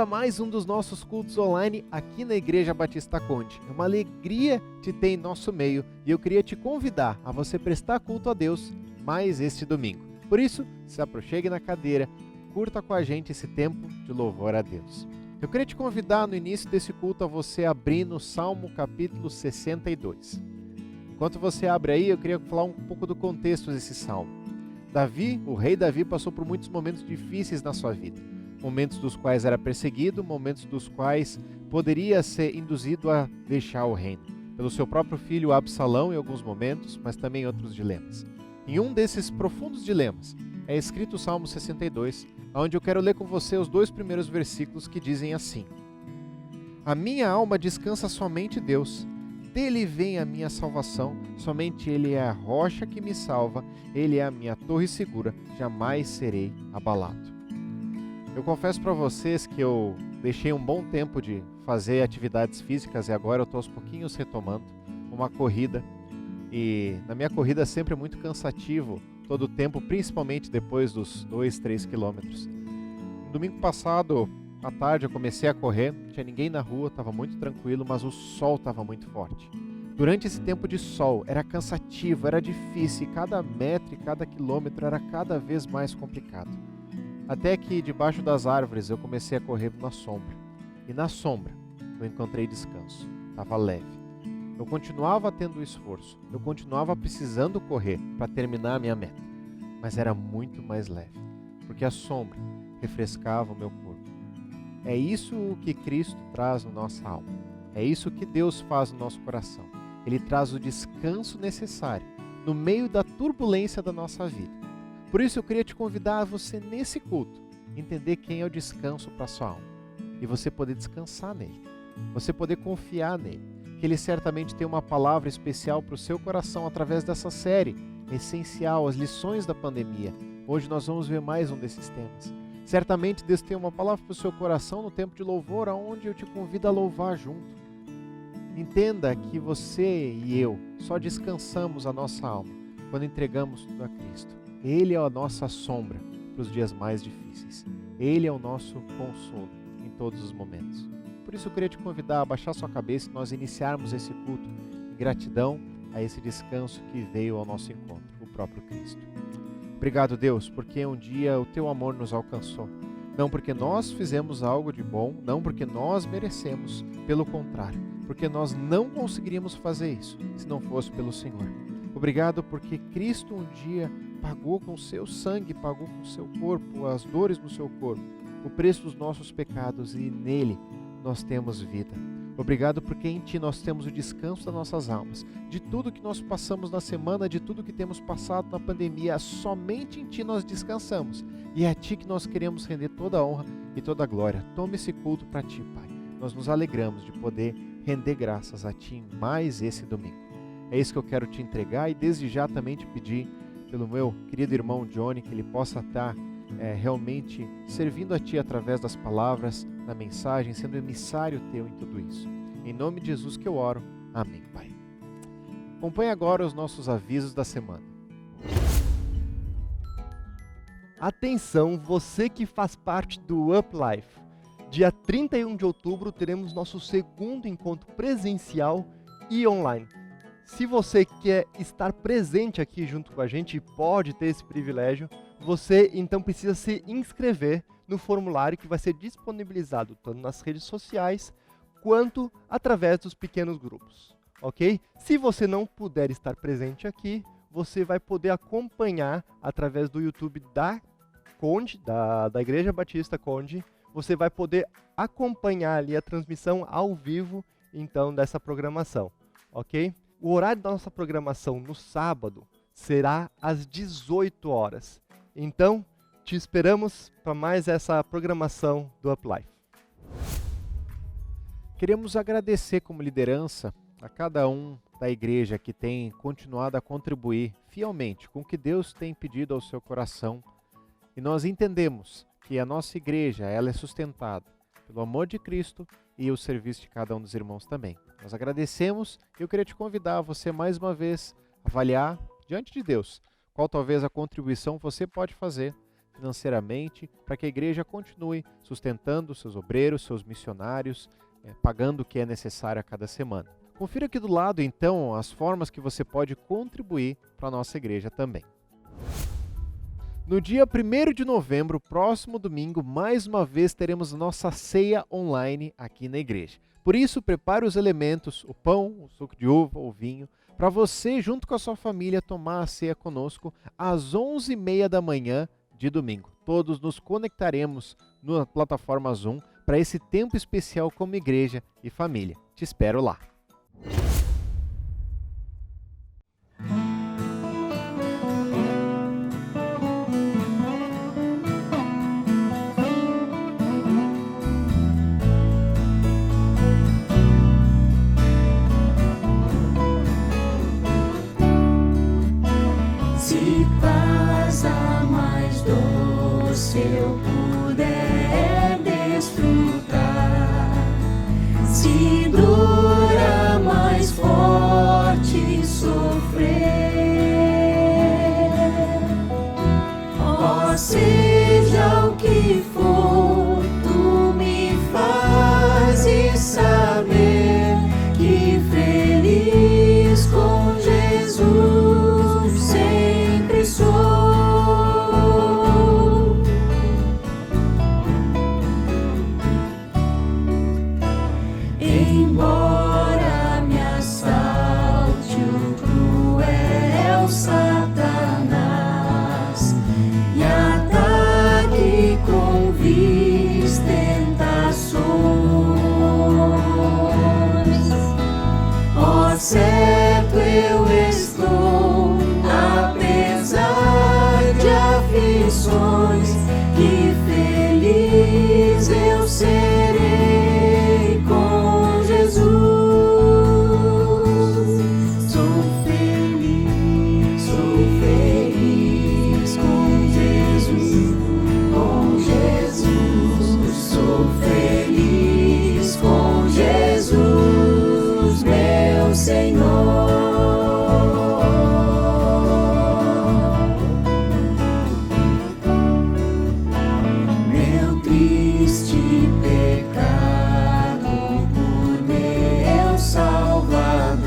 a mais um dos nossos cultos online aqui na Igreja Batista Conde. É uma alegria te ter em nosso meio e eu queria te convidar a você prestar culto a Deus mais este domingo. Por isso, se aproxime na cadeira, curta com a gente esse tempo de louvor a Deus. Eu queria te convidar no início desse culto a você abrir no Salmo capítulo 62. Enquanto você abre aí, eu queria falar um pouco do contexto desse salmo. Davi, o rei Davi, passou por muitos momentos difíceis na sua vida. Momentos dos quais era perseguido, momentos dos quais poderia ser induzido a deixar o reino. Pelo seu próprio filho Absalão em alguns momentos, mas também outros dilemas. Em um desses profundos dilemas é escrito o Salmo 62, onde eu quero ler com você os 2 primeiros versículos que dizem assim: A minha alma descansa somente em Deus, dele vem a minha salvação, somente Ele é a rocha que me salva, Ele é a minha torre segura, jamais serei abalado. Eu confesso para vocês que eu deixei um bom tempo de fazer atividades físicas e agora eu estou aos pouquinhos retomando uma corrida. E na minha corrida é sempre muito cansativo todo o tempo, principalmente depois dos 2, 3 quilômetros. No domingo passado, à tarde, eu comecei a correr, não tinha ninguém na rua, estava muito tranquilo, mas o sol estava muito forte. Durante esse tempo de sol, era cansativo, era difícil, e cada metro e cada quilômetro era cada vez mais complicado. Até que debaixo das árvores eu comecei a correr na sombra. E na sombra eu encontrei descanso, estava leve. Eu continuava tendo esforço, eu continuava precisando correr para terminar a minha meta, mas era muito mais leve, porque a sombra refrescava o meu corpo. É isso que Cristo traz na nossa alma, é isso que Deus faz no nosso coração. Ele traz o descanso necessário no meio da turbulência da nossa vida. Por isso eu queria te convidar a você nesse culto entender quem é o descanso para a sua alma e você poder descansar nele, você poder confiar nele. Que Ele certamente tem uma palavra especial para o seu coração através dessa série essencial, as lições da pandemia. Hoje nós vamos ver mais um desses temas. Certamente Deus tem uma palavra para o seu coração no tempo de louvor, onde eu te convido a louvar junto. Entenda que você e eu só descansamos a nossa alma quando entregamos tudo a Cristo. Ele é a nossa sombra para os dias mais difíceis. Ele é o nosso consolo em todos os momentos. Por isso eu queria te convidar a baixar sua cabeça e nós iniciarmos esse culto em gratidão a esse descanso que veio ao nosso encontro, o próprio Cristo. Obrigado, Deus, porque um dia o Teu amor nos alcançou. Não porque nós fizemos algo de bom, não porque nós merecemos, pelo contrário, porque nós não conseguiríamos fazer isso se não fosse pelo Senhor. Obrigado porque Cristo um dia pagou com o seu sangue, pagou com o seu corpo, as dores no seu corpo, o preço dos nossos pecados e nele nós temos vida. Obrigado porque em Ti nós temos o descanso das nossas almas. De tudo que nós passamos na semana, de tudo que temos passado na pandemia, somente em Ti nós descansamos. E é a Ti que nós queremos render toda a honra e toda a glória. Tome esse culto para Ti, Pai. Nós nos alegramos de poder render graças a Ti em mais esse domingo. É isso que eu quero Te entregar e desde já também te pedir pelo meu querido irmão Johnny, que ele possa estar realmente servindo a Ti através das palavras, da mensagem, sendo emissário Teu em tudo isso. Em nome de Jesus que eu oro. Amém, Pai. Acompanhe agora os nossos avisos da semana. Atenção, você que faz parte do Up Life. Dia 31 de outubro teremos nosso segundo encontro presencial e online. Se você quer estar presente aqui junto com a gente e pode ter esse privilégio, você então precisa se inscrever no formulário que vai ser disponibilizado tanto nas redes sociais quanto através dos pequenos grupos, ok? Se você não puder estar presente aqui, você vai poder acompanhar através do YouTube da Conde, da Igreja Batista Conde. Você vai poder acompanhar ali a transmissão ao vivo então dessa programação, ok? O horário da nossa programação no sábado será às 18 horas. Então, te esperamos para mais essa programação do Up Life. Queremos agradecer como liderança a cada um da igreja que tem continuado a contribuir fielmente com o que Deus tem pedido ao seu coração. E nós entendemos que a nossa igreja ela é sustentada pelo amor de Cristo e o serviço de cada um dos irmãos também. Nós agradecemos e eu queria te convidar a você mais uma vez avaliar diante de Deus qual talvez a contribuição você pode fazer financeiramente para que a igreja continue sustentando seus obreiros, seus missionários, pagando o que é necessário a cada semana. Confira aqui do lado, então, as formas que você pode contribuir para a nossa igreja também. No dia 1º de novembro, próximo domingo, mais uma vez teremos nossa ceia online aqui na igreja. Por isso, prepare os elementos, o pão, o suco de uva, o vinho, para você, junto com a sua família, tomar a ceia conosco às 11h30 da manhã de domingo. Todos nos conectaremos na plataforma Zoom para esse tempo especial como igreja e família. Te espero lá. Se passa mais doce eu puder desfrutar, se dura mais forte sofrer, ó seja o que for, tu me fazes saber que feliz com Jesus sempre sou. Embora me assalte o cruel Satanás e ataque com vis tentações, ó certo eu estou, apesar de aflições, que feliz eu serei com Jesus. Sou feliz com Jesus, com Jesus. Sou feliz com Jesus, meu Senhor. Meu triste pecado por meu Salvador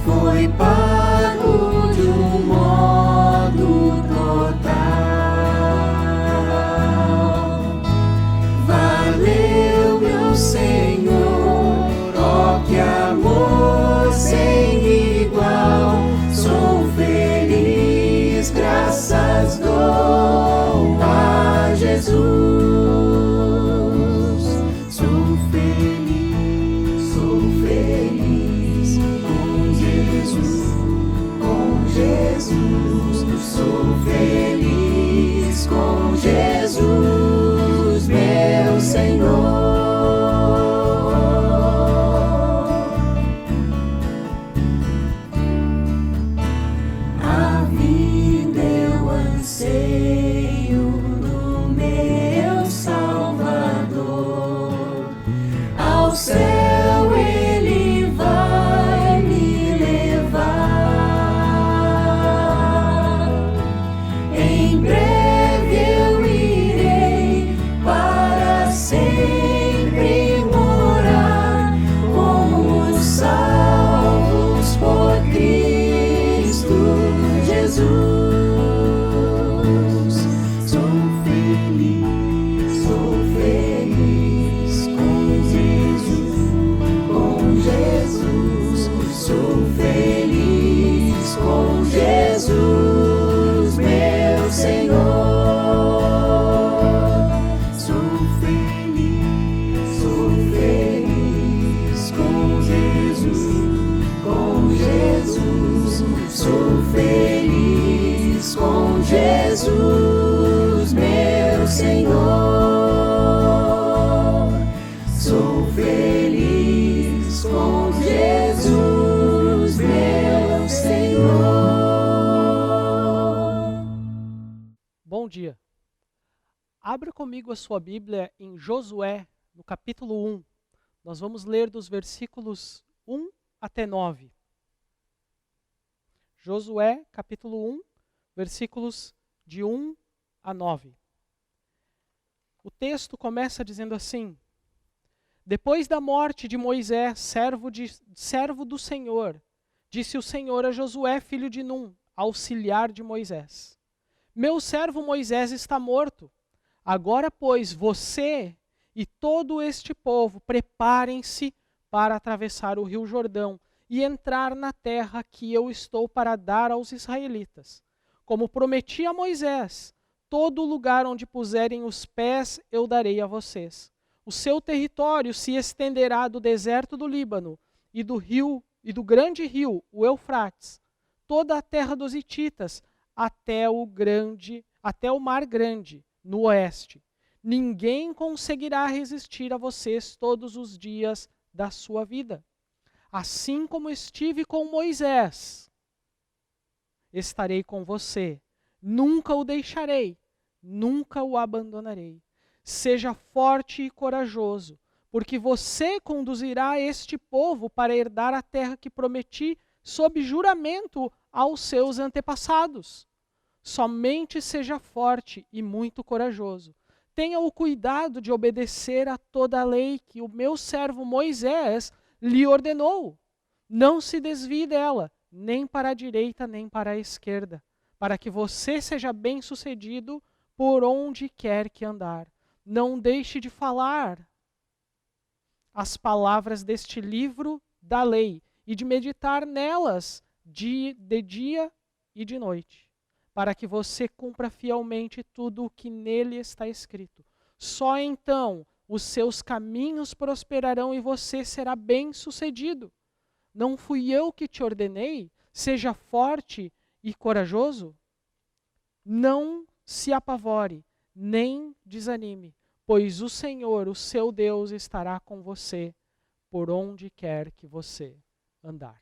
foi pago de um modo total. Valeu, meu Senhor, ó que amor sem igual. Sou feliz, graças dou a Jesus. Sou feliz com Jesus, com Jesus. Sou feliz com Jesus, meu Senhor. A vida eu anseio do meu Salvador, ao céu Ele vai me levar. Em breve eu irei para sempre morar com os salvos por Cristo Jesus. Sou feliz com Jesus, com Jesus. Sou feliz com Jesus, meu Senhor. Sou feliz com Jesus, com Jesus. Sou feliz com Jesus, meu Senhor. Sou feliz com Jesus, meu Senhor. Bom dia. Abra comigo a sua Bíblia em Josué, no capítulo 1. Nós vamos ler dos versículos 1 até 9. Josué, capítulo 1, versículos de 1 a 9. O texto começa dizendo assim: depois da morte de Moisés, servo do Senhor, disse o Senhor a Josué, filho de Num, auxiliar de Moisés: meu servo Moisés está morto. Agora, pois, você e todo este povo preparem-se para atravessar o rio Jordão e entrar na terra que eu estou para dar aos israelitas. Como prometi a Moisés, todo lugar onde puserem os pés eu darei a vocês. O seu território se estenderá do deserto do Líbano e do grande rio, o Eufrates, toda a terra dos hititas, até o Mar Grande, no oeste. Ninguém conseguirá resistir a vocês todos os dias da sua vida. Assim como estive com Moisés, estarei com você. Nunca o deixarei, nunca o abandonarei. Seja forte e corajoso, porque você conduzirá este povo para herdar a terra que prometi sob juramento aos seus antepassados. Somente seja forte e muito corajoso. Tenha o cuidado de obedecer a toda a lei que o meu servo Moisés lhe ordenou. Não se desvie dela, nem para a direita, nem para a esquerda, para que você seja bem-sucedido por onde quer que andar. Não deixe de falar as palavras deste livro da lei e de meditar nelas de dia e de noite, para que você cumpra fielmente tudo o que nele está escrito. Só então os seus caminhos prosperarão e você será bem-sucedido. Não fui eu que te ordenei? Seja forte e corajoso. Não se apavore, nem desanime, pois o Senhor, o seu Deus, estará com você por onde quer que você andar.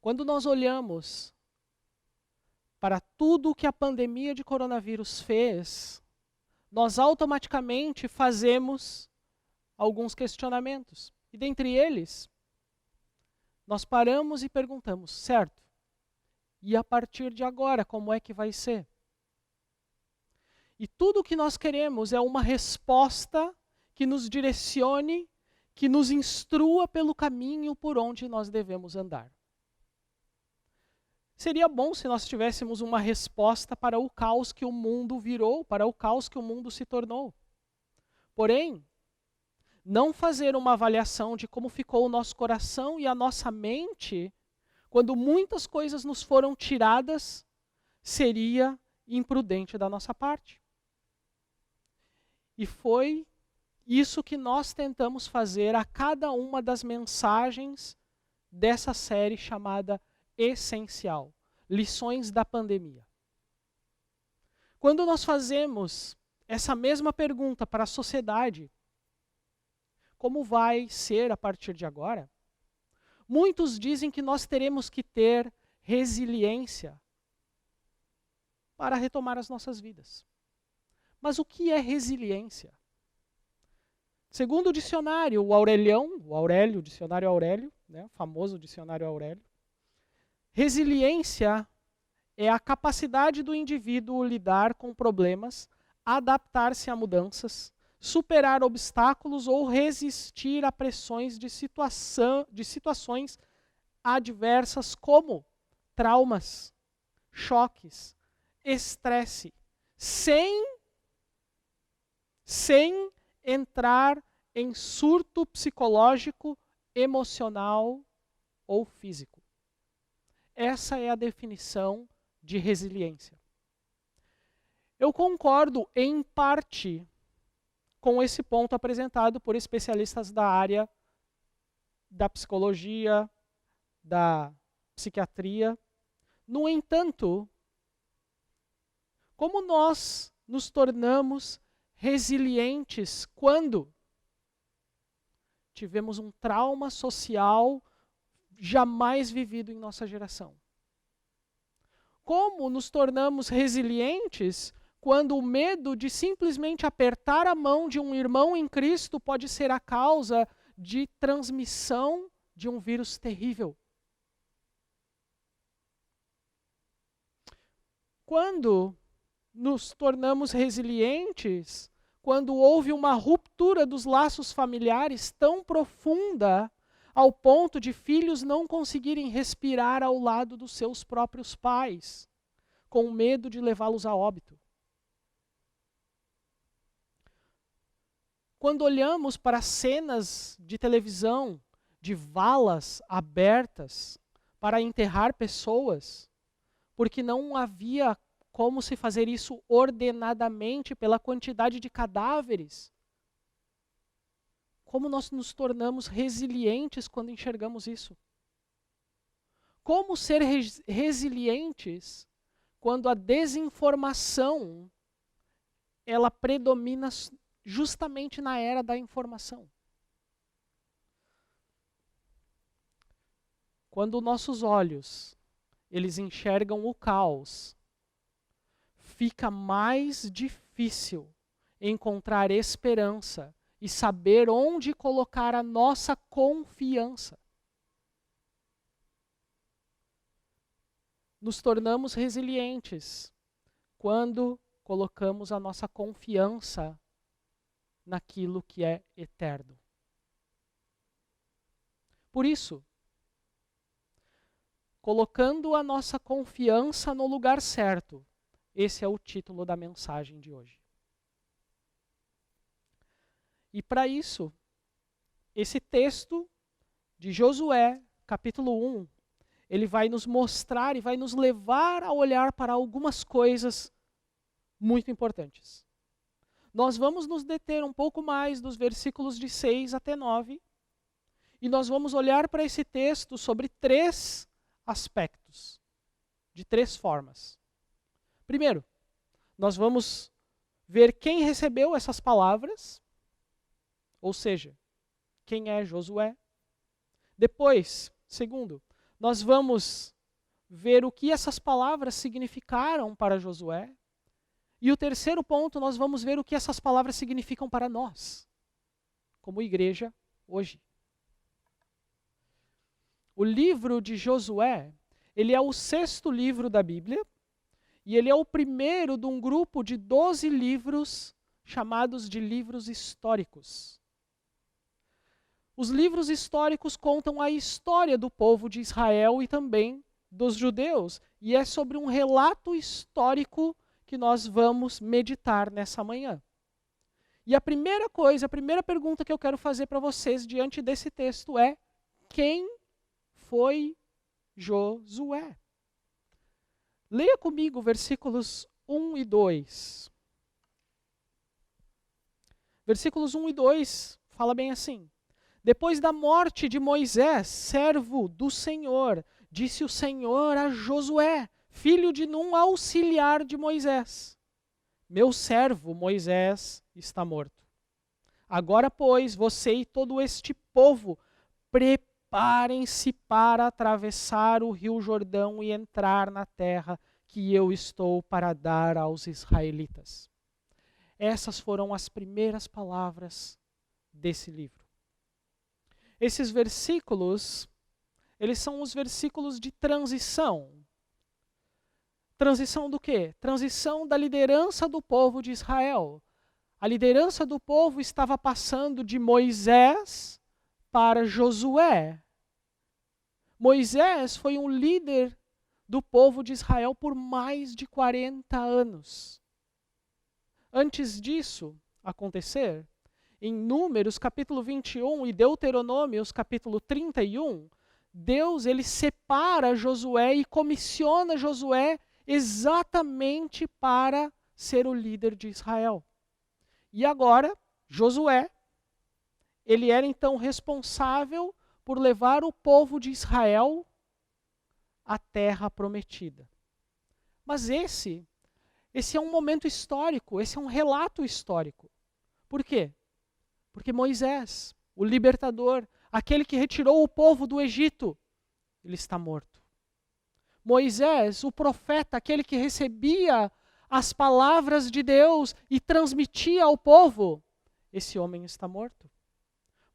Quando nós olhamos para tudo o que a pandemia de coronavírus fez, nós automaticamente fazemos alguns questionamentos. E dentre eles, nós paramos e perguntamos, certo? E a partir de agora, como é que vai ser? E tudo o que nós queremos é uma resposta que nos direcione, que nos instrua pelo caminho por onde nós devemos andar. Seria bom se nós tivéssemos uma resposta para o caos que o mundo virou, para o caos que o mundo se tornou. Porém, não fazer uma avaliação de como ficou o nosso coração e a nossa mente, quando muitas coisas nos foram tiradas, seria imprudente da nossa parte. E foi isso que nós tentamos fazer a cada uma das mensagens dessa série chamada Essencial, Lições da Pandemia. Quando nós fazemos essa mesma pergunta para a sociedade, como vai ser a partir de agora? Muitos dizem que nós teremos que ter resiliência para retomar as nossas vidas. Mas o que é resiliência? Segundo o dicionário, o Aurélio, dicionário Aurélio, né, o famoso dicionário Aurélio, resiliência é a capacidade do indivíduo lidar com problemas, adaptar-se a mudanças, superar obstáculos ou resistir a pressões de situações adversas como traumas, choques, estresse, sem entrar em surto psicológico, emocional ou físico. Essa é a definição de resiliência. Eu concordo em parte com esse ponto apresentado por especialistas da área da psicologia, da psiquiatria. No entanto, como nós nos tornamos resilientes quando tivemos um trauma social jamais vivido em nossa geração? Como nos tornamos resilientes quando o medo de simplesmente apertar a mão de um irmão em Cristo pode ser a causa de transmissão de um vírus terrível? Quando nos tornamos resilientes, quando houve uma ruptura dos laços familiares tão profunda ao ponto de filhos não conseguirem respirar ao lado dos seus próprios pais, com medo de levá-los a óbito. Quando olhamos para cenas de televisão de valas abertas para enterrar pessoas, porque não havia como se fazer isso ordenadamente pela quantidade de cadáveres, como nós nos tornamos resilientes quando enxergamos isso? Como ser resilientes quando a desinformação ela predomina justamente na era da informação? Quando nossos olhos eles enxergam o caos, fica mais difícil encontrar esperança e saber onde colocar a nossa confiança. Nos tornamos resilientes quando colocamos a nossa confiança naquilo que é eterno. Por isso, colocando a nossa confiança no lugar certo, esse é o título da mensagem de hoje. E para isso, esse texto de Josué, capítulo 1, ele vai nos mostrar e vai nos levar a olhar para algumas coisas muito importantes. Nós vamos nos deter um pouco mais dos versículos de 6 até 9, e nós vamos olhar para esse texto sobre 3 aspectos, de 3 formas. Primeiro, nós vamos ver quem recebeu essas palavras, ou seja, quem é Josué. Depois, segundo, nós vamos ver o que essas palavras significaram para Josué. E o terceiro ponto, nós vamos ver o que essas palavras significam para nós, como igreja hoje. O livro de Josué, ele é o 6º livro da Bíblia, e ele é o primeiro de um grupo de 12 livros chamados de livros históricos. Os livros históricos contam a história do povo de Israel e também dos judeus, e é sobre um relato histórico que nós vamos meditar nessa manhã. E a primeira pergunta que eu quero fazer para vocês diante desse texto é: quem foi Josué? Leia comigo versículos 1 e 2. Versículos 1 e 2 fala bem assim: depois da morte de Moisés, servo do Senhor, disse o Senhor a Josué, filho de Num, auxiliar de Moisés: meu servo Moisés está morto. Agora, pois, você e todo este povo, preparem-se para atravessar o rio Jordão e entrar na terra que eu estou para dar aos israelitas. Essas foram as primeiras palavras desse livro. Esses versículos, eles são os versículos de transição. Transição do quê? Transição da liderança do povo de Israel. A liderança do povo estava passando de Moisés para Josué. Moisés foi um líder do povo de Israel por mais de 40 anos. Antes disso acontecer, em Números capítulo 21 e Deuteronômios capítulo 31, Deus ele separa Josué e comissiona Josué exatamente para ser o líder de Israel. E agora, Josué, ele era então responsável por levar o povo de Israel à terra prometida. Mas esse é um momento histórico, esse é um relato histórico. Por quê? Porque Moisés, o libertador, aquele que retirou o povo do Egito, ele está morto. Moisés, o profeta, aquele que recebia as palavras de Deus e transmitia ao povo, esse homem está morto.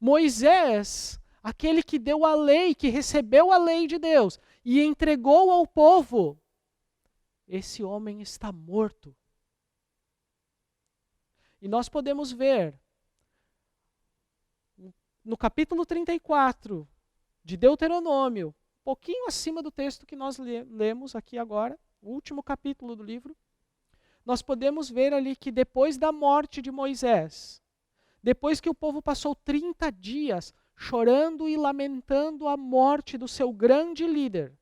Moisés, aquele que deu a lei, que recebeu a lei de Deus e entregou ao povo, esse homem está morto. E nós podemos ver, no capítulo 34 de Deuteronômio, um pouquinho acima do texto que nós lemos aqui agora, o último capítulo do livro, nós podemos ver ali que depois da morte de Moisés, depois que o povo passou 30 dias chorando e lamentando a morte do seu grande líder,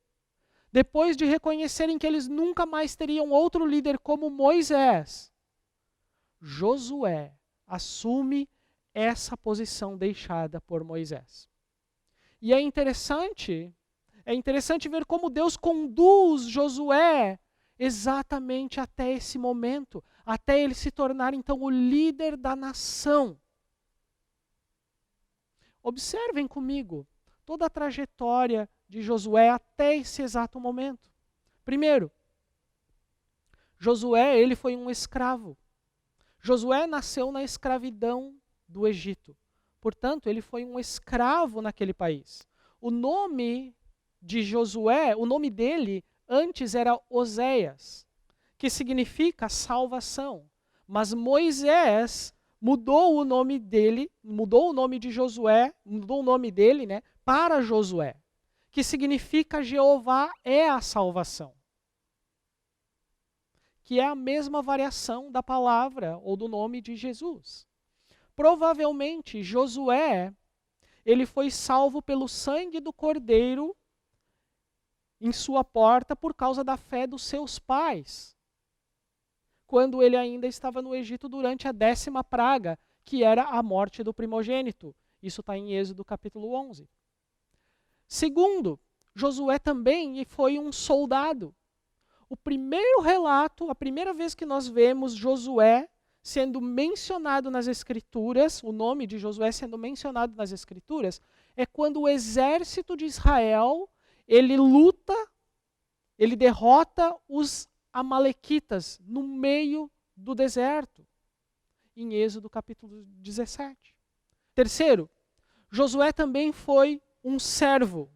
depois de reconhecerem que eles nunca mais teriam outro líder como Moisés, Josué assume essa posição deixada por Moisés. E é interessante ver como Deus conduz Josué exatamente até esse momento, até ele se tornar então o líder da nação. Observem comigo toda a trajetória de Josué até esse exato momento. Primeiro, Josué, ele foi um escravo. Josué nasceu na escravidão do Egito. Portanto, ele foi um escravo naquele país. O nome de Josué, o nome dele antes era Oséias, que significa salvação. Mas Moisés mudou o nome dele, mudou o nome de Josué, mudou o nome dele, né, para Josué, que significa Jeová é a salvação. Que é a mesma variação da palavra ou do nome de Jesus. Provavelmente, Josué, ele foi salvo pelo sangue do Cordeiro em sua porta por causa da fé dos seus pais, quando ele ainda estava no Egito durante a 10ª praga, que era a morte do primogênito. Isso está em Êxodo capítulo 11. Segundo, Josué também foi um soldado. O primeiro relato, a primeira vez que nós vemos Josué sendo mencionado nas Escrituras, o nome de Josué sendo mencionado nas Escrituras, é quando o exército de Israel, ele luta, ele derrota os amalequitas no meio do deserto, em Êxodo capítulo 17. Terceiro, Josué também foi um servo.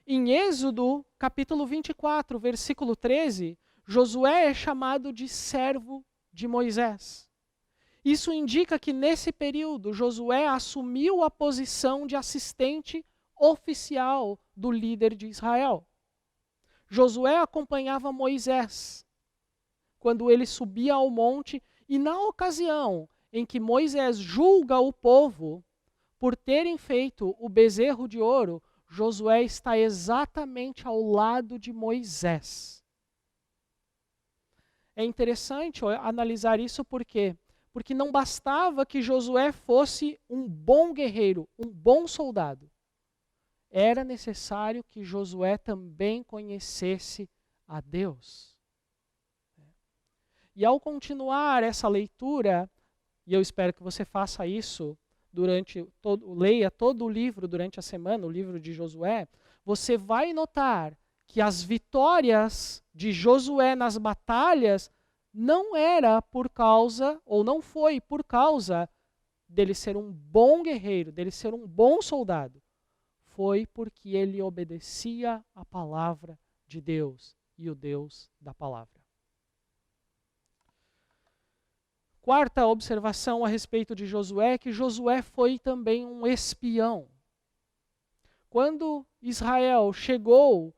Em Êxodo capítulo 24, versículo 13, Josué é chamado de servo de Moisés. Isso indica que nesse período Josué assumiu a posição de assistente oficial do líder de Israel. Josué acompanhava Moisés quando ele subia ao monte e na ocasião em que Moisés julga o povo por terem feito o bezerro de ouro, Josué está exatamente ao lado de Moisés. É interessante analisar isso porque não bastava que Josué fosse um bom guerreiro, um bom soldado. Era necessário que Josué também conhecesse a Deus. E ao continuar essa leitura, e eu espero que você faça isso leia todo o livro durante a semana, o livro de Josué, você vai notar que as vitórias de Josué nas batalhas não era por causa, ou não foi por causa dele ser um bom guerreiro, dele ser um bom soldado. Foi porque ele obedecia a palavra de Deus e o Deus da palavra. Quarta observação a respeito de Josué é que Josué foi também um espião. Quando Israel chegou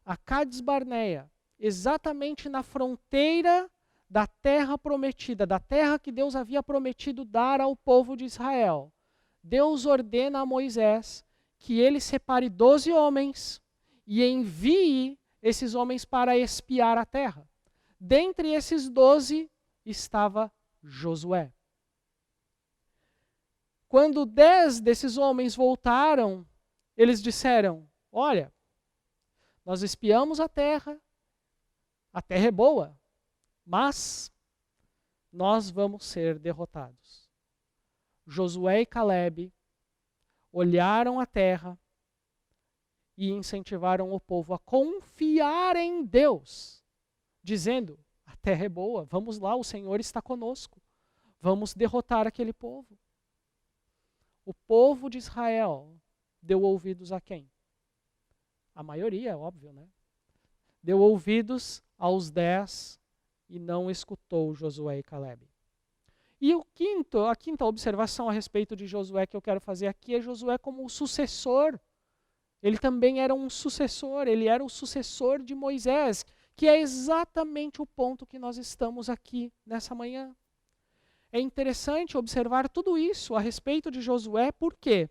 a Cades Barneia, exatamente na fronteira da terra prometida, da terra que Deus havia prometido dar ao povo de Israel, Deus ordena a Moisés que ele separe 12 homens e envie esses homens para espiar a terra. Dentre esses 12 estava Josué. Quando 10 desses homens voltaram, eles disseram: olha, nós espiamos a terra é boa, mas nós vamos ser derrotados. Josué e Calebe olharam a terra e incentivaram o povo a confiar em Deus, dizendo: a terra é boa, vamos lá, o Senhor está conosco, vamos derrotar aquele povo. O povo de Israel deu ouvidos a quem? A maioria, é óbvio, né? deu ouvidos aos 10 e não escutou Josué e Calebe. E a quinta observação a respeito de Josué que eu quero fazer aqui é Josué como o sucessor. Ele também era um sucessor, ele era o sucessor de Moisés, que é exatamente o ponto que nós estamos aqui nessa manhã. É interessante observar tudo isso a respeito de Josué, por quê?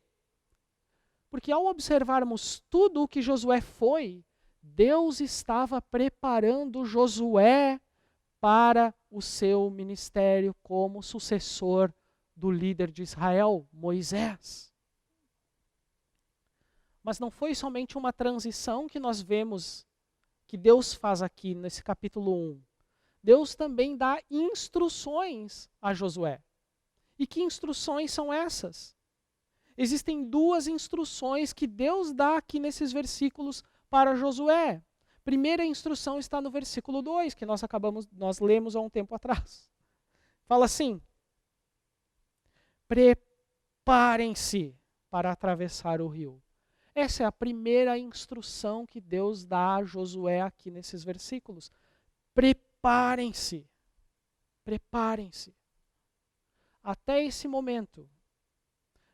Porque ao observarmos tudo o que Josué foi, Deus estava preparando Josué para o seu ministério como sucessor do líder de Israel, Moisés. Mas não foi somente uma transição que nós vemos que Deus faz aqui nesse capítulo 1. Deus também dá instruções a Josué. E que instruções são essas? Existem duas instruções que Deus dá aqui nesses versículos para Josué. Primeira instrução está no versículo 2, que nós lemos há um tempo atrás. Fala assim: preparem-se para atravessar o rio. Essa é a primeira instrução que Deus dá a Josué aqui nesses versículos. Preparem-se. Preparem-se. Até esse momento,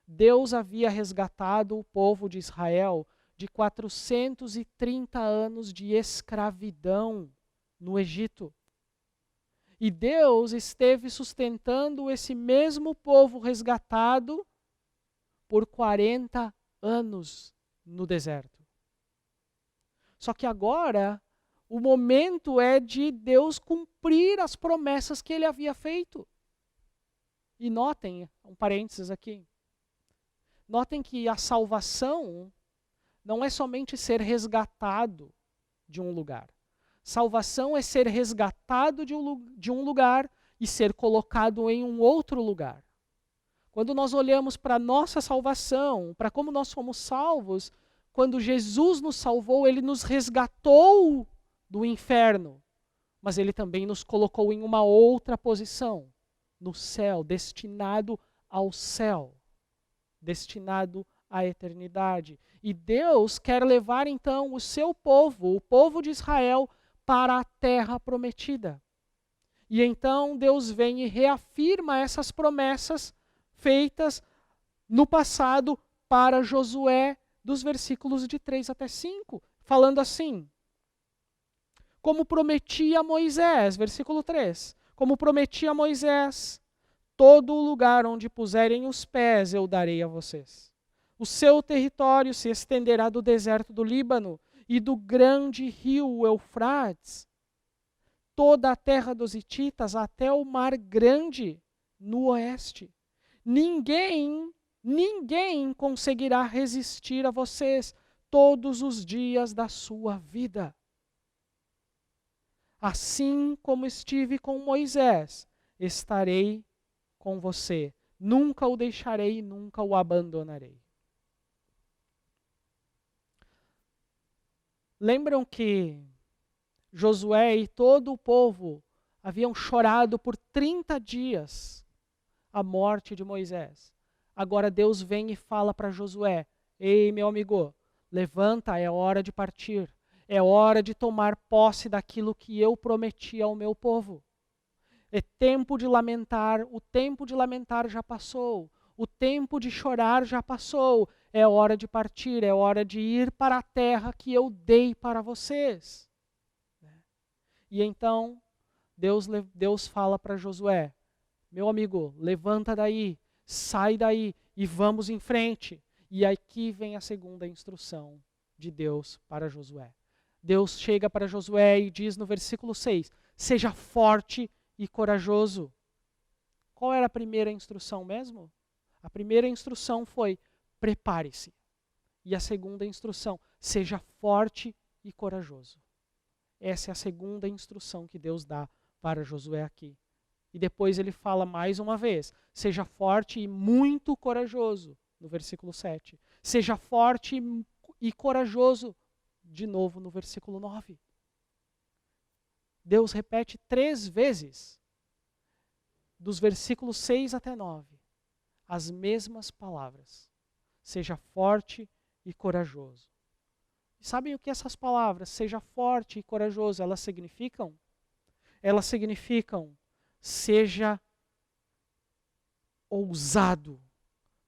Deus havia resgatado o povo de Israel de 430 anos de escravidão no Egito. E Deus esteve sustentando esse mesmo povo resgatado por 40 anos no deserto. Só que agora, o momento é de Deus cumprir as promessas que ele havia feito. E notem, um parênteses aqui, notem que a salvação não é somente ser resgatado de um lugar. Salvação é ser resgatado de um lugar e ser colocado em um outro lugar. Quando nós olhamos para a nossa salvação, para como nós fomos salvos, quando Jesus nos salvou, ele nos resgatou do inferno, mas ele também nos colocou em uma outra posição, no céu, destinado ao céu, destinado à eternidade. E Deus quer levar então o seu povo, o povo de Israel, para a terra prometida. E então Deus vem e reafirma essas promessas feitas no passado para Josué, dos versículos de 3 até 5, falando assim: como prometi a Moisés, versículo 3, como prometi a Moisés, todo o lugar onde puserem os pés eu darei a vocês. O seu território se estenderá do deserto do Líbano e do grande rio Eufrates, toda a terra dos hititas até o mar grande no oeste. Ninguém conseguirá resistir a vocês todos os dias da sua vida. Assim como estive com Moisés, estarei com você. Nunca o deixarei, nunca o abandonarei. Lembram que Josué e todo o povo haviam chorado por 30 dias a morte de Moisés. Agora Deus vem e fala para Josué: ei, meu amigo, levanta, é hora de partir. É hora de tomar posse daquilo que eu prometi ao meu povo. É tempo de lamentar, o tempo de lamentar já passou. O tempo de chorar já passou. É hora de partir, é hora de ir para a terra que eu dei para vocês. E então, Deus fala para Josué: meu amigo, levanta daí, sai daí e vamos em frente. E aqui vem a segunda instrução de Deus para Josué. Deus chega para Josué e diz no versículo 6, seja forte e corajoso. Qual era a primeira instrução mesmo? A primeira instrução foi, prepare-se. E a segunda instrução, seja forte e corajoso. Essa é a segunda instrução que Deus dá para Josué aqui. E depois ele fala mais uma vez, seja forte e muito corajoso, no versículo 7. Seja forte e corajoso, de novo no versículo 9. Deus repete 3 vezes, dos versículos 6 até 9, as mesmas palavras. Seja forte e corajoso. Sabem o que essas palavras, seja forte e corajoso, elas significam? Elas significam, seja ousado,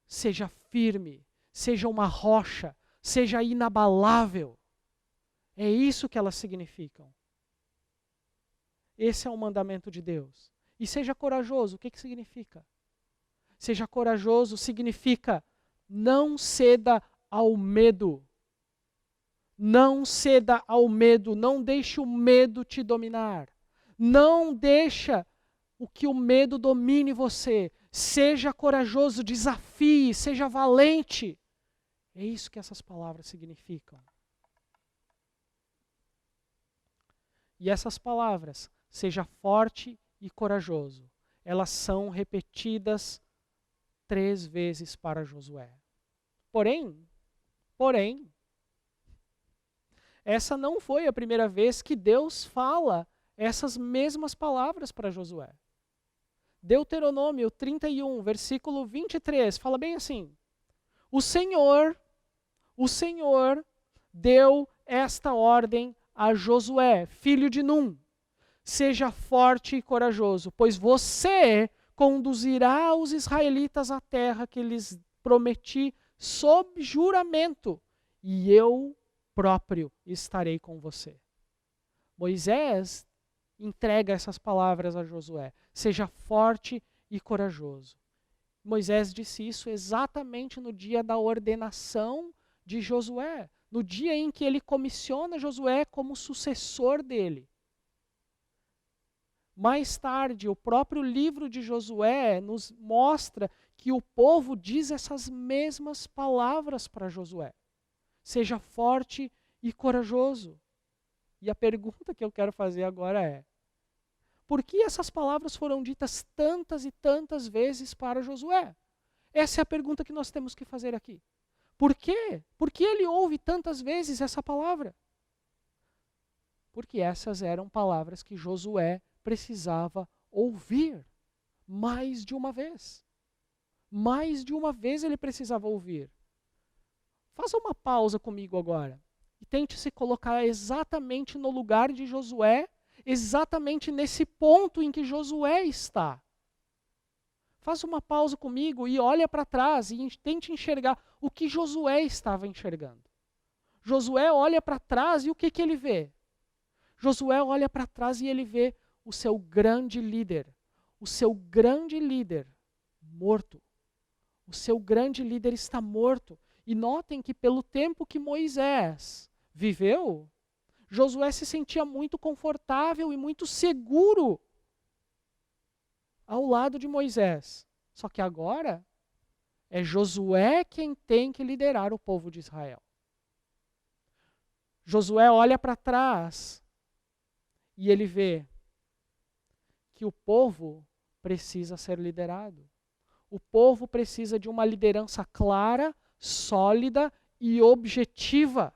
seja firme, seja uma rocha, seja inabalável. É isso que elas significam. Esse é o mandamento de Deus. E seja corajoso, o que significa? Seja corajoso significa não ceda ao medo. Não ceda ao medo, não deixe o medo te dominar. Não deixa que o medo domine você. Seja corajoso, desafie, seja valente. É isso que essas palavras significam. E essas palavras, seja forte e corajoso, elas são repetidas 3 vezes para Josué. Porém, essa não foi a primeira vez que Deus fala essas mesmas palavras para Josué. Deuteronômio 31, versículo 23, fala bem assim: O Senhor deu esta ordem a Josué, filho de Num: seja forte e corajoso, pois você conduzirá os israelitas à terra que lhes prometi sob juramento, e eu próprio estarei com você. Moisés entrega essas palavras a Josué: seja forte e corajoso. Moisés disse isso exatamente no dia da ordenação de Josué, no dia em que ele comissiona Josué como sucessor dele. Mais tarde, o próprio livro de Josué nos mostra que o povo diz essas mesmas palavras para Josué: seja forte e corajoso. E a pergunta que eu quero fazer agora é: por que essas palavras foram ditas tantas e tantas vezes para Josué? Essa é a pergunta que nós temos que fazer aqui. Por quê? Por que ele ouve tantas vezes essa palavra? Porque essas eram palavras que Josué precisava ouvir mais de uma vez. Mais de uma vez ele precisava ouvir. Faça uma pausa comigo agora e tente se colocar exatamente no lugar de Josué, exatamente nesse ponto em que Josué está. Faça uma pausa comigo e olha para trás e tente enxergar o que Josué estava enxergando. Josué olha para trás e o que ele vê? Josué olha para trás e ele vê o seu grande líder morto. O seu grande líder está morto. E notem que pelo tempo que Moisés viveu, Josué se sentia muito confortável e muito seguro ao lado de Moisés. Só que agora é Josué quem tem que liderar o povo de Israel. Josué olha para trás e ele vê que o povo precisa ser liderado. O povo precisa de uma liderança clara, sólida e objetiva.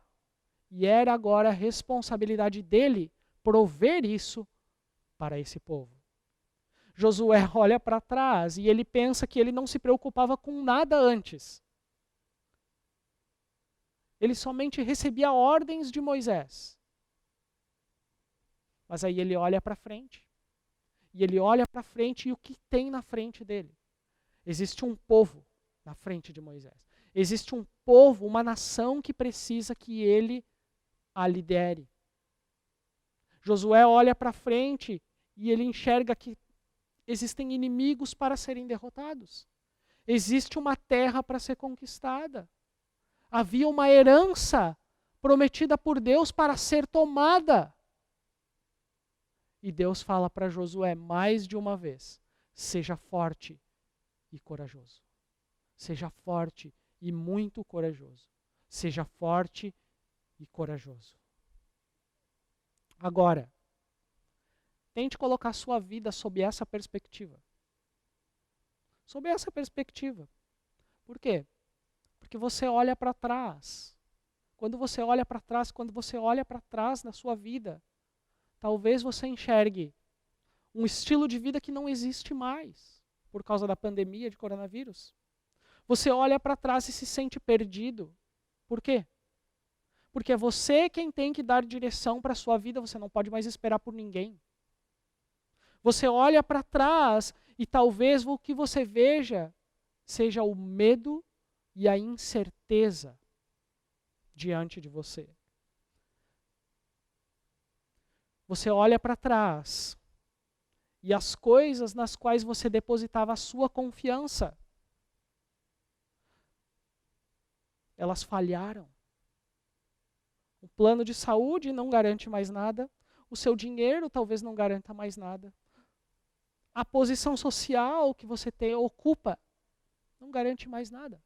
E era agora a responsabilidade dele prover isso para esse povo. Josué olha para trás e ele pensa que ele não se preocupava com nada antes. Ele somente recebia ordens de Moisés. Mas aí ele olha para frente. E ele olha para frente e o que tem na frente dele? Existe um povo na frente de Moisés. Existe um povo, uma nação que precisa que ele a lidere. Josué olha para frente e ele enxerga que existem inimigos para serem derrotados. Existe uma terra para ser conquistada. Havia uma herança prometida por Deus para ser tomada. E Deus fala para Josué mais de uma vez: seja forte e corajoso. Seja forte e muito corajoso. Seja forte e corajoso. Agora, tente colocar sua vida sob essa perspectiva. Sob essa perspectiva. Por quê? Porque você olha para trás. Quando você olha para trás na sua vida, talvez você enxergue um estilo de vida que não existe mais por causa da pandemia de coronavírus. Você olha para trás e se sente perdido. Por quê? Porque é você quem tem que dar direção para a sua vida, você não pode mais esperar por ninguém. Você olha para trás e talvez o que você veja seja o medo e a incerteza diante de você. Você olha para trás e as coisas nas quais você depositava a sua confiança, elas falharam. O plano de saúde não garante mais nada, o seu dinheiro talvez não garanta mais nada. A posição social que você ocupa não garante mais nada.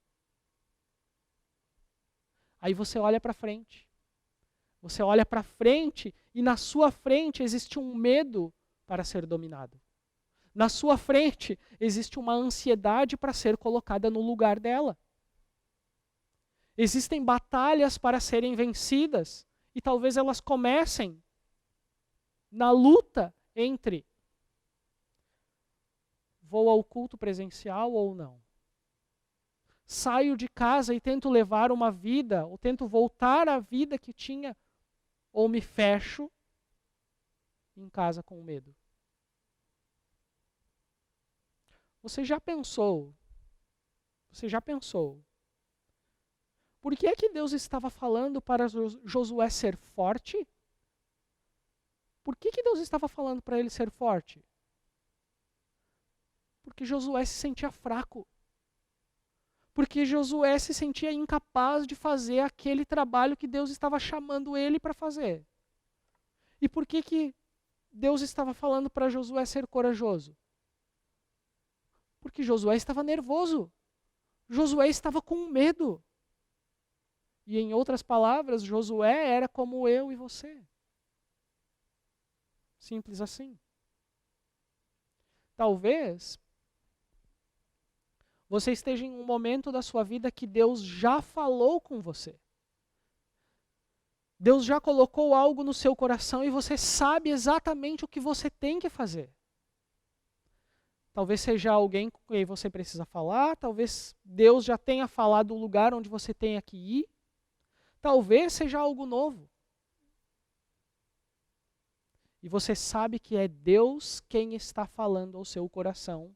Aí você olha para frente. Você olha para frente e na sua frente existe um medo para ser dominado. Na sua frente existe uma ansiedade para ser colocada no lugar dela. Existem batalhas para serem vencidas e talvez elas comecem na luta entre vou ao culto presencial ou não. Saio de casa e tento levar uma vida, ou tento voltar à vida que tinha, ou me fecho em casa com medo. Você já pensou? Por que é que Deus estava falando para Josué ser forte? Por que Deus estava falando para ele ser forte? Porque Josué se sentia fraco. Porque Josué se sentia incapaz de fazer aquele trabalho que Deus estava chamando ele para fazer. E por que Deus estava falando para Josué ser corajoso? Porque Josué estava nervoso. Josué estava com medo. E em outras palavras, Josué era como eu e você. Simples assim. Talvez você esteja em um momento da sua vida que Deus já falou com você. Deus já colocou algo no seu coração e você sabe exatamente o que você tem que fazer. Talvez seja alguém com quem você precisa falar, talvez Deus já tenha falado o lugar onde você tenha que ir, talvez seja algo novo. E você sabe que é Deus quem está falando ao seu coração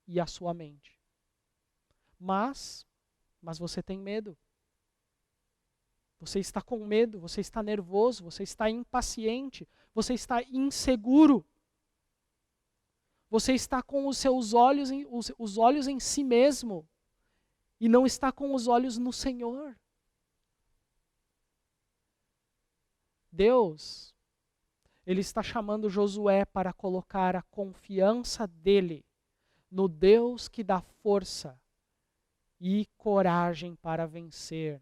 e à sua mente. Mas você tem medo. Você está com medo, você está nervoso, você está impaciente, você está inseguro. Você está com os seus olhos os olhos em si mesmo e não está com os olhos no Senhor. Deus, Ele está chamando Josué para colocar a confiança dele no Deus que dá força e coragem para vencer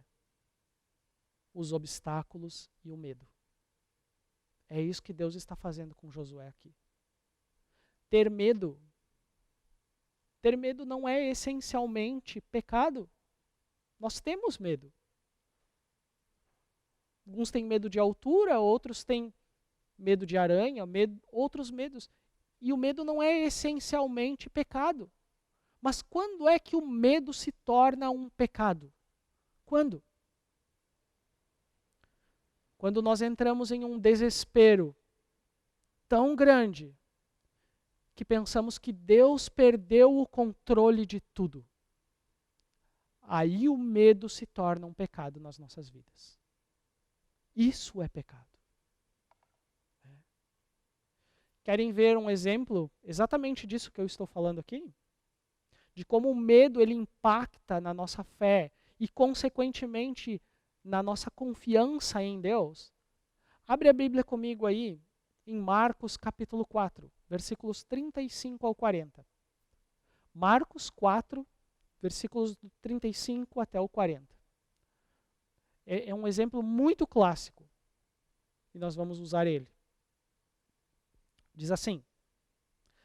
os obstáculos e o medo. É isso que Deus está fazendo com Josué aqui. Ter medo não é essencialmente pecado. Nós temos medo. Alguns têm medo de altura, outros têm medo de aranha, outros medos. E o medo não é essencialmente pecado. Mas quando é que o medo se torna um pecado? Quando? Quando nós entramos em um desespero tão grande que pensamos que Deus perdeu o controle de tudo. Aí o medo se torna um pecado nas nossas vidas. Isso é pecado. Querem ver um exemplo exatamente disso que eu estou falando aqui? De como o medo ele impacta na nossa fé e, consequentemente, na nossa confiança em Deus? Abre a Bíblia comigo aí, em Marcos capítulo 4, versículos 35 ao 40. Marcos 4, versículos 35 até o 40. É um exemplo muito clássico e nós vamos usar ele. Diz assim: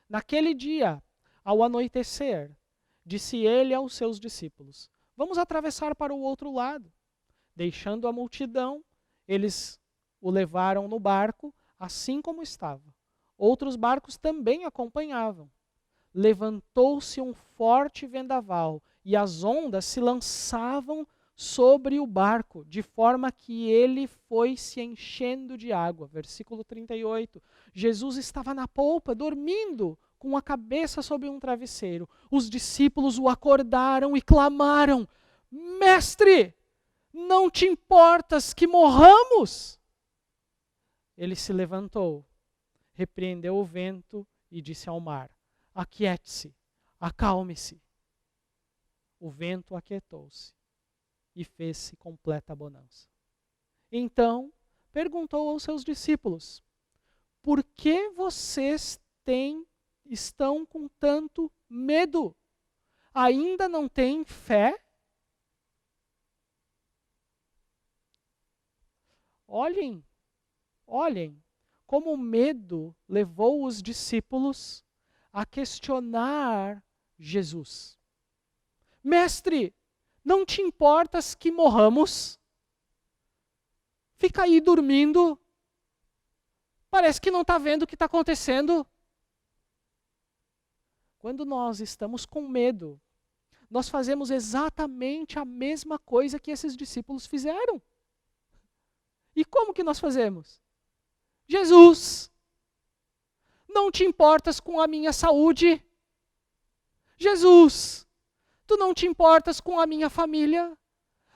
naquele dia, ao anoitecer, disse ele aos seus discípulos: vamos atravessar para o outro lado. Deixando a multidão, eles o levaram no barco, assim como estava. Outros barcos também acompanhavam. Levantou-se um forte vendaval, e as ondas se lançavam sobre o barco, de forma que ele foi se enchendo de água. Versículo 38. Jesus estava na polpa, dormindo, com a cabeça sobre um travesseiro. Os discípulos o acordaram e clamaram: Mestre, não te importas que morramos? Ele se levantou, repreendeu o vento e disse ao mar: Aquiete-se, acalme-se. O vento aquietou-se e fez-se completa bonança. Então, perguntou aos seus discípulos: Por que vocês estão com tanto medo? Ainda não têm fé? Olhem como o medo levou os discípulos a questionar Jesus. Mestre, não te importas que morramos? Fica aí dormindo. Parece que não está vendo o que está acontecendo. Quando nós estamos com medo, nós fazemos exatamente a mesma coisa que esses discípulos fizeram. E como que nós fazemos? Jesus, não te importas com a minha saúde? Jesus, tu não te importas com a minha família?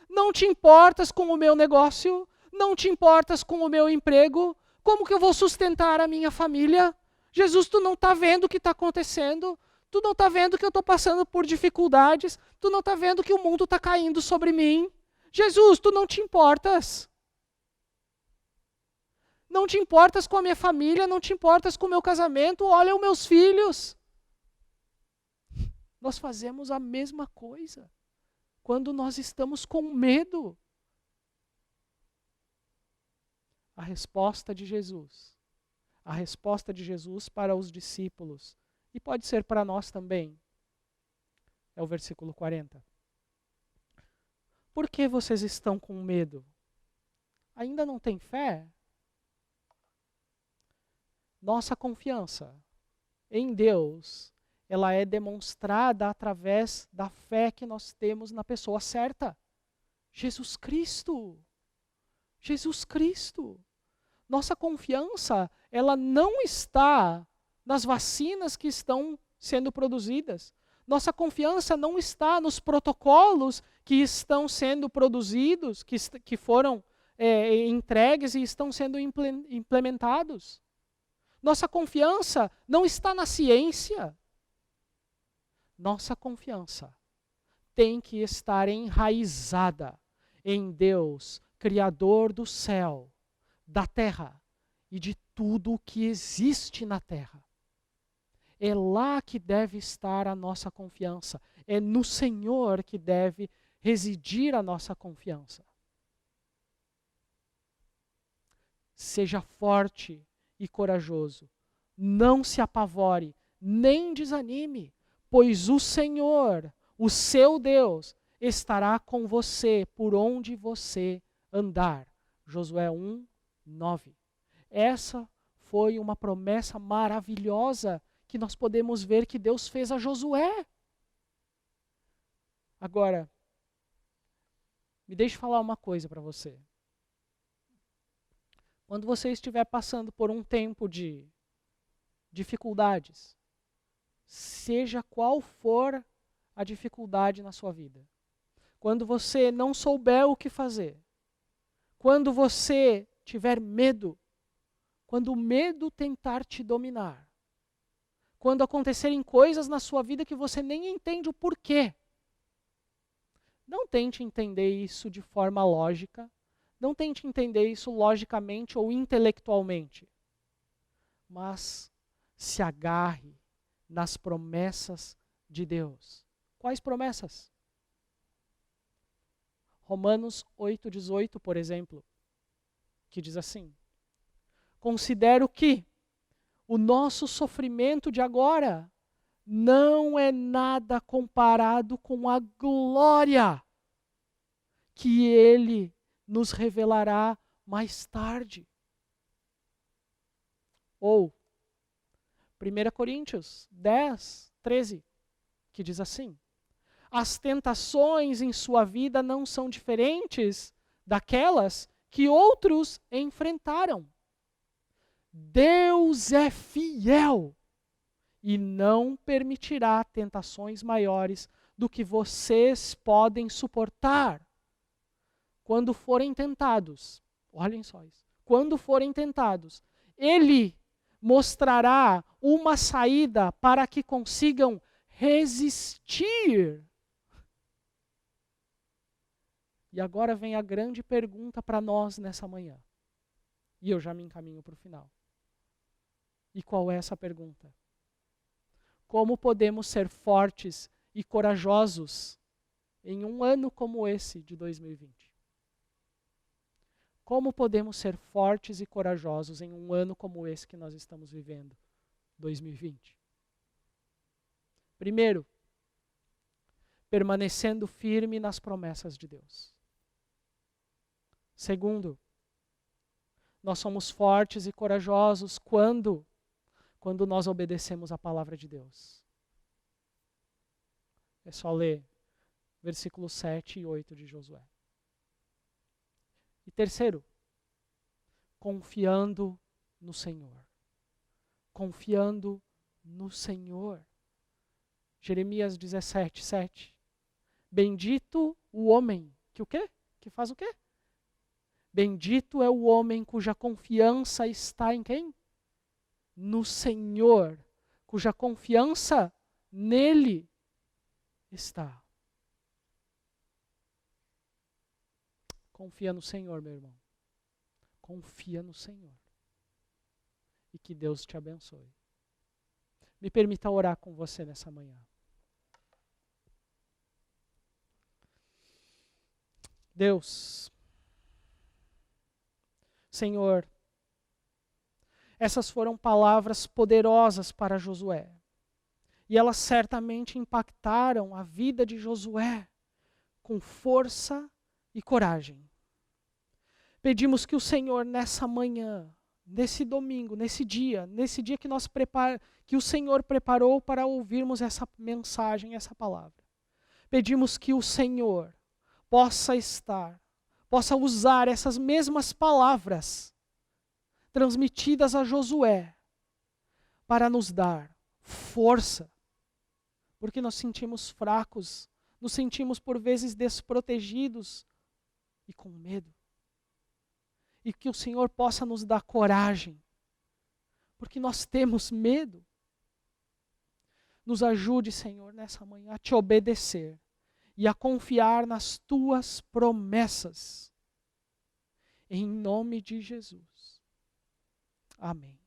Não te importas com o meu negócio? Não te importas com o meu emprego? Como que eu vou sustentar a minha família? Jesus, tu não está vendo o que está acontecendo? Tu não está vendo que eu estou passando por dificuldades? Tu não está vendo que o mundo está caindo sobre mim? Jesus, tu não te importas? Não te importas com a minha família? Não te importas com o meu casamento? Olha os meus filhos. Nós fazemos a mesma coisa quando nós estamos com medo. A resposta de Jesus para os discípulos, e pode ser para nós também, é o versículo 40. Por que vocês estão com medo? Ainda não têm fé? Nossa confiança em Deus, ela é demonstrada através da fé que nós temos na pessoa certa. Jesus Cristo. Jesus Cristo. Nossa confiança, ela não está nas vacinas que estão sendo produzidas. Nossa confiança não está nos protocolos que estão sendo produzidos, que foram entregues e estão sendo implementados. Nossa confiança não está na ciência. Nossa confiança tem que estar enraizada em Deus, Criador do céu, da terra e de tudo o que existe na terra. É lá que deve estar a nossa confiança. É no Senhor que deve residir a nossa confiança. Seja forte e corajoso. Não se apavore, nem desanime, pois o Senhor, o seu Deus, estará com você por onde você andar. Josué 1, 9. Essa foi uma promessa maravilhosa que nós podemos ver que Deus fez a Josué. Agora, me deixe falar uma coisa para você. Quando você estiver passando por um tempo de dificuldades, seja qual for a dificuldade na sua vida, quando você não souber o que fazer, quando você tiver medo, quando o medo tentar te dominar, quando acontecerem coisas na sua vida que você nem entende o porquê, não tente entender isso de forma lógica, não tente entender isso logicamente ou intelectualmente, mas se agarre nas promessas de Deus. Quais promessas? Romanos 8,18, por exemplo, que diz assim: considero que o nosso sofrimento de agora não é nada comparado com a glória que Ele nos revelará mais tarde. Ou 1 Coríntios 10, 13, que diz assim: as tentações em sua vida não são diferentes daquelas que outros enfrentaram. Deus é fiel e não permitirá tentações maiores do que vocês podem suportar. Quando forem tentados, olhem só isso, quando forem tentados, Ele mostrará uma saída para que consigam resistir. E agora vem a grande pergunta para nós nessa manhã. E eu já me encaminho para o final. E qual é essa pergunta? Como podemos ser fortes e corajosos em um ano como esse de 2020? Como podemos ser fortes e corajosos em um ano como esse que nós estamos vivendo, 2020? Primeiro, permanecendo firme nas promessas de Deus. Segundo, nós somos fortes e corajosos quando nós obedecemos a palavra de Deus. É só ler versículos 7 e 8 de Josué. E terceiro, confiando no Senhor. Confiando no Senhor. Jeremias 17, 7. Bendito o homem que o quê? Que faz o quê? Bendito é o homem cuja confiança está em quem? No Senhor, cuja confiança nele está. Confia no Senhor, meu irmão. Confia no Senhor. E que Deus te abençoe. Me permita orar com você nessa manhã. Deus, Senhor, essas foram palavras poderosas para Josué. E elas certamente impactaram a vida de Josué com força e coragem. Pedimos que o Senhor nessa manhã, nesse domingo, nesse dia que o Senhor preparou para ouvirmos essa mensagem, essa palavra. Pedimos que o Senhor possa usar essas mesmas palavras transmitidas a Josué para nos dar força, porque nós sentimos fracos, nos sentimos por vezes desprotegidos e com medo. E que o Senhor possa nos dar coragem, porque nós temos medo. Nos ajude, Senhor, nessa manhã a te obedecer e a confiar nas tuas promessas. Em nome de Jesus. Amém.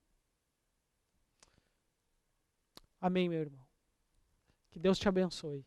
Amém, meu irmão. Que Deus te abençoe.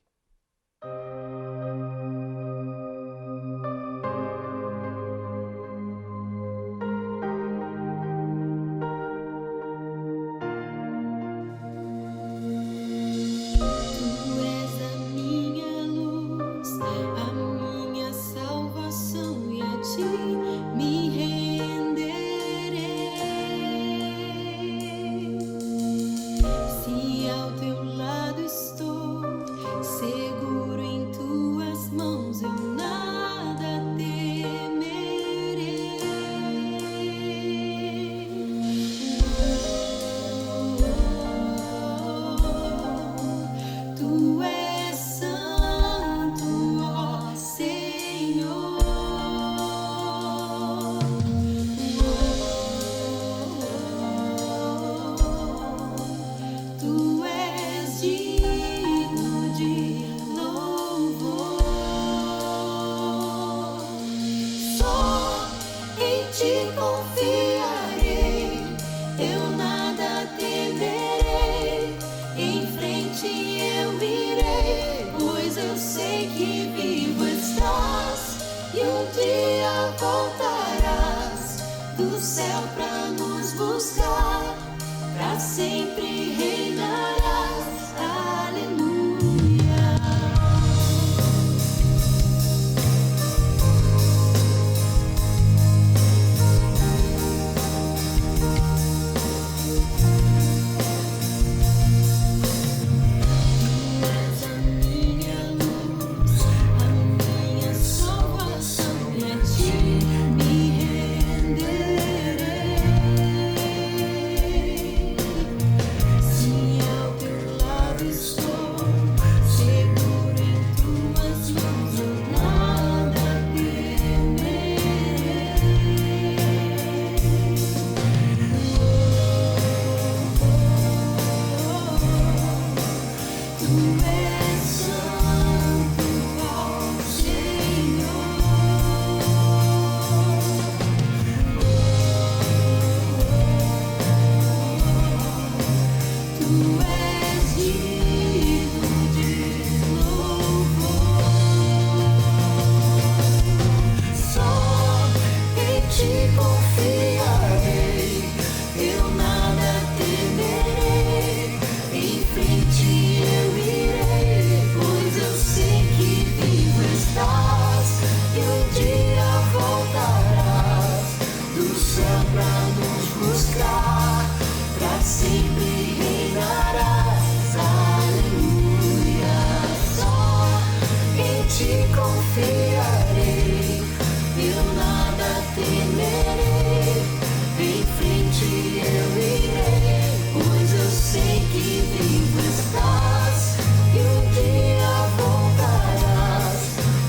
sei que vivo estás, e um dia voltarás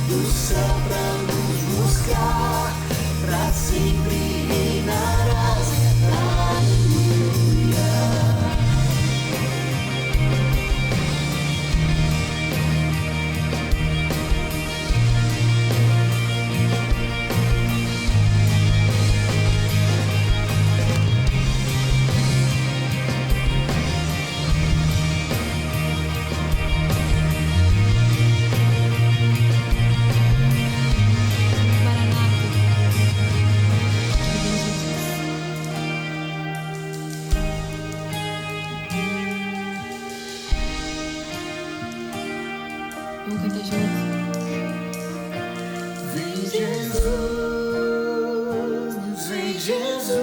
do céu pra nos buscar, pra sempre reinarás. Aleluia. Vamos cantar junto. Vem Jesus, vem Jesus,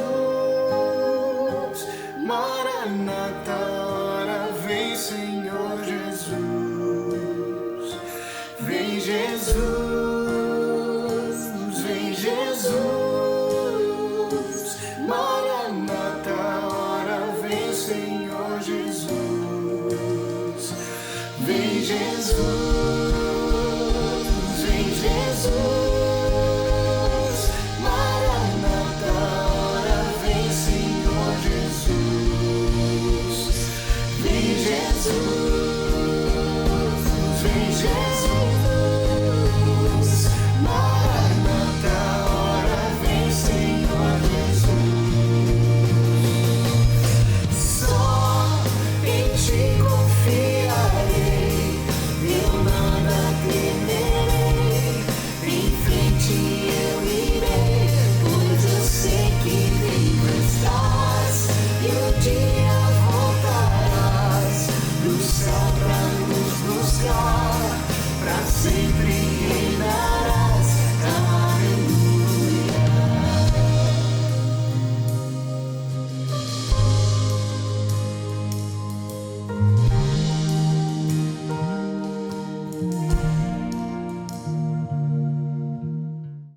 Maranata, ora vem Senhor Jesus. Vem Jesus, vem Jesus, Maranata, ora vem Senhor Jesus. Vem Jesus.